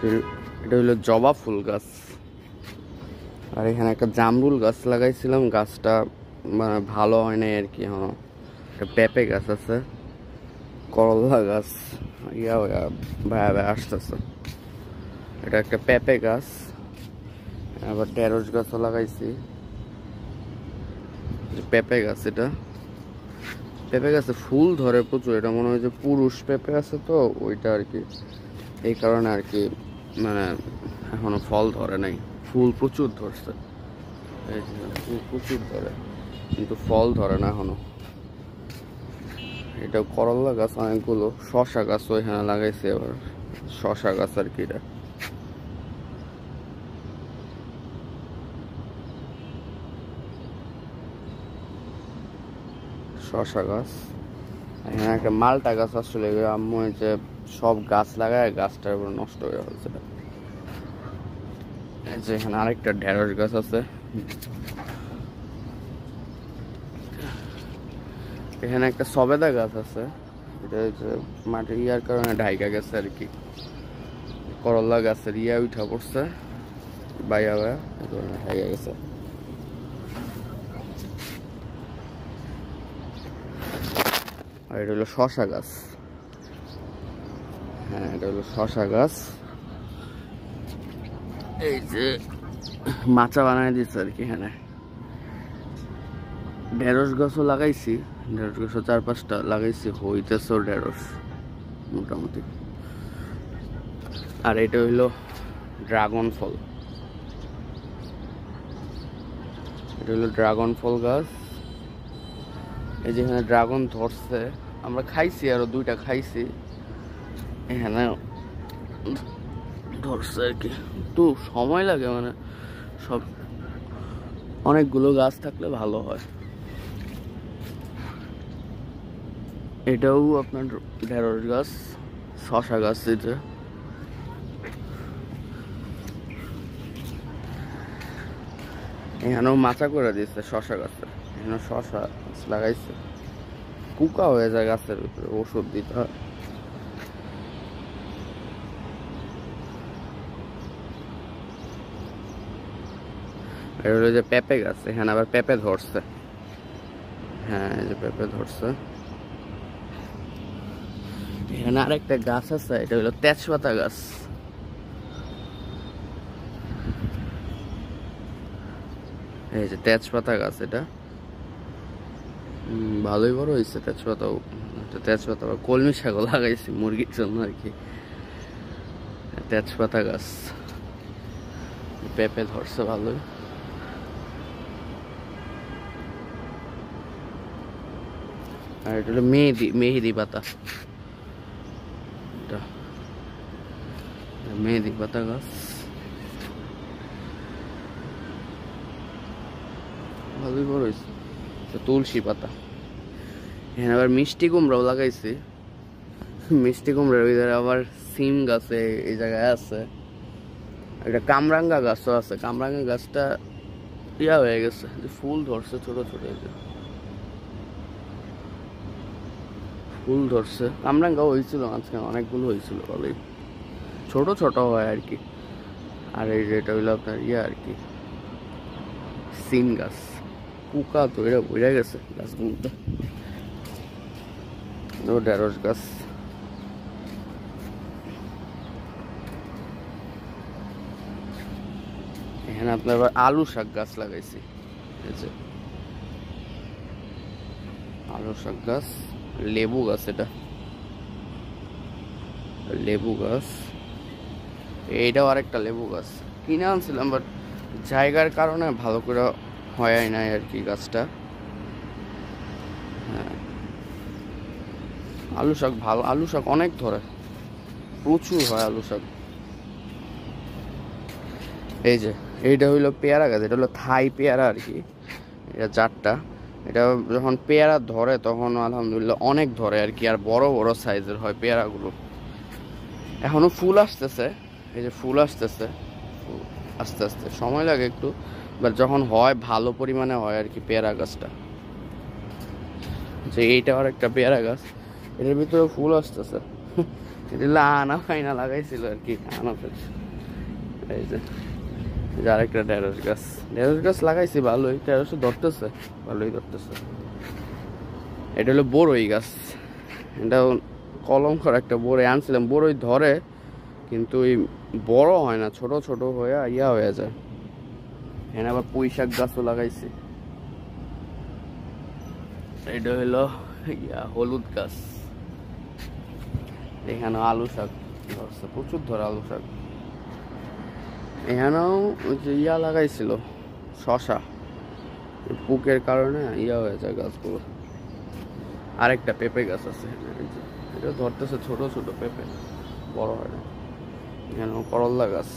এটা হলো জবা ফুল গাছ। আর এখানে একটা জামরুল গাছ লাগাইছিলাম, গাছটা মানে ভালো হয় নাই আর কি। এখনো একটা পেঁপে গাছ আছে, করলা গাছ ইয়া ভায়া আসতেছে। এটা একটা পেঁপে গাছ, আবার ঢেঁড়স গাছও লাগাইছি। পেঁপে গাছ, এটা পেঁপে গাছে ফুল ধরে প্রচুর। এটা মনে হয় যে পুরুষ পেঁপে আছে তো ওইটা আর কি, এই কারণে আর কি মানে এখনো ফল ধরে নাই। ফুল প্রচুর ধরছে, এই যে ফুল প্রচুর ধরে, কিন্তু ফল ধরে না এখনো। এটা করলা গাছ অনেকগুলো, শশা গাছ ওইখানে লাগাইছে আবার, শশা গাছ আর কি। এটা শশা গাছ। এখানে একটা মালটা গাছ আসলে আম্মু যে সব গাছ লাগায় গাছটার উপর নষ্ট হয়ে ফেলছে। যে এখানে আরেকটা ঢেঁড়স গাছ আছে। এখানে একটা সবেদা গাছ আছে, এটা হচ্ছে মাটির ইয়ার কারণে ঢাইকা গেছে আর কি। করলা গাছের ইয়া উঠা পড়ছে বাইয়া বাইয়া, এই কারণে ঢাইকা গেছে। আর এটা হলো শশা গাছ। হ্যাঁ, এটা হলো শশা গাছ। এই যে মাচা বানাই দিচ্ছে আর কি। এখানে ঢেঁড়স গাছও লাগাইছি, ঢেঁড়স গাছও 4-5টা লাগাইছি, হইতেছে ঢেঁড়স মোটামুটি। আর এটা হইলো ড্রাগন ফল। এটা হলো ড্রাগন ফল গাছ। এই যে এখানে ড্রাগন ধরছে, আমরা খাইছি, আরো 2টা খাইছি। এখানে ধরছে আর কি, একটু সময় লাগে, মানে সব অনেকগুলো গাছ থাকলে ভালো হয়। এটাও আপনার ঢেঁড়স গাছ, শশা গাছ। এটা এখানেও মাচা করে দিচ্ছে শশা গাছে, এখানে শশা গাছ লাগাইছে। পোকা হয়ে যায় গাছের ভিতরে, ওষুধ দিতে হয়। এটা হলো যে পেঁপে গাছ, এখানে আবার পেঁপে ধরছে। হ্যাঁ, এই যে পেঁপে ধরছে। এখানে আরেকটা গাছ আছে, এটা হলো তেজপাতা গাছ। এই যে তেজপাতা গাছ, এটা ভালোই বড় হয়েছে তেজপাতাও। তেজপাতা বা কলমি শাকও লাগাইছি মুরগির জন্য আর কি। তেজপাতা গাছ, পেঁপে ধরছে ভালোই। আর এটা হলো মেহেদি পাতা, এটা মেহেদি পাতা গাছ ভালোই বড় হয়েছে। তুলসী পাতা। এখানে আবার মিষ্টি কুমড়াও লাগাইছি। মিষ্টি কুমড়ার ভিতরে আবার সিম গাছে এই জায়গায় আছে। একটা কামরাঙ্গা গাছও আছে, কামরাঙ্গা গাছটা ইয়া হয়ে গেছে, যে ফুল ধরছে ছোট ছোট, ফুল ধরছে। কামরাঙ্গাও হয়েছিল আজকে, অনেকগুলো হয়েছিল ভালোই, ছোট ছোট হয় আর কি। আর এই যেটা হইলো আপনার ইয়া আর কি, সিম গাছ। পোকা তো এটা বোঝা গেছে গাছগুলোতে। ঢেঁড়স গাছ। এখানে আপনার আলু শাক গাছ লাগাইছি, আলু শাক গাছ। লেবু গাছ, এটা লেবু গাছ। এইটাও আরেকটা লেবু গাছ, কিনে আনছিলাম, বাট জায়গার কারণে ভালো করে হয় নাই আর কি গাছটা। হ্যাঁ, আলু শাক ভালো, আলু শাক অনেক ধরে, প্রচুর হয় আলু শাক। এই যে এইটা হইলো পেয়ারা গাছ, এটা হলো থাই পেয়ারা আর কি। এটা 4টা। এটা যখন পেয়ারা ধরে তখন আলহামদুলিল্লাহ অনেক ধরে আর কি, আর বড় বড় সাইজের হয় পেয়ারাগুলো। এখনো ফুল আসতেছে, এই যে ফুল আসতেছে, আস্তে আস্তে সময় লাগে একটু, বাট যখন হয় ভালো পরিমাণে হয় আর কি পেয়ারা গাছটা। যে এইটা আর একটা পেয়ারা গাছ, এটার ভিতরে ফুল আসতেছে। এটা আনা ফাইনা লাগাইছিল আর কি, আনা ফেলছে। এই যে আরেকটা ঢেঁড়স গাছ, ঢেঁড়স গাছ লাগাইছি ভালোই, ঢেঁড়স ধরতেছে, ভালোই ধরতেছে। এটা হলো বড়ই গাছ, এটা কলম করা একটা বড়ই আনছিলাম, বড়ই ধরে কিন্তু এই বড় হয় না, ছোট ছোট হয়ে ইয়া হয়ে যায়। এখানে আবার পুঁই শাক গাছও লাগাইছি। এটা হলো হলুদ গাছ, এখানেও আলু শাক ধরছে, প্রচুর ধরে আলু শাক। এখানেও ওই যে ইয়া লাগাইছিল শশা, পোকের কারণে ইয়া হয়ে যায় গাছগুলো। আরেকটা পেঁপে গাছ আছে, এটা ধরতেছে ছোট ছোট পেঁপে, বড় হয় না। এখানেও করল্লা গাছ।